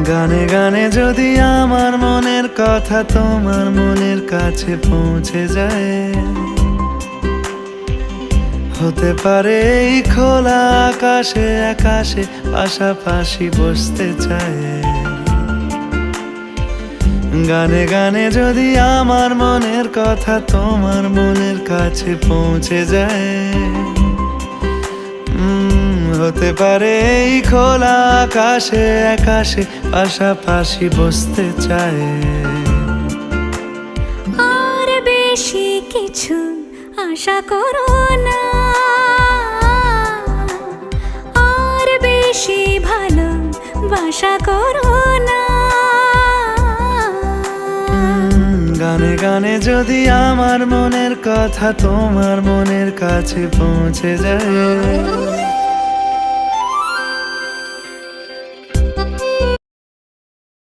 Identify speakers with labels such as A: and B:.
A: গানে গানে যদি আমার মনের কথা তোমার মনের কাছে পৌঁছে যায়, হতে পারে এই খোলা আকাশে আকাশে পাশাপাশি বসতে চায়। গানে গানে যদি আমার মনের কথা তোমার মনের কাছে পৌঁছে যায়, হতে পারে এই খোলা আকাশে আকাশে পাশাপাশি বসতে চায়।
B: আর বেশি কিছু আশা করো না, আর বেশি ভালোবাসা করো না।
A: গানে গানে যদি আমার মনের কথা তোমার মনের কাছে পৌঁছে যায়,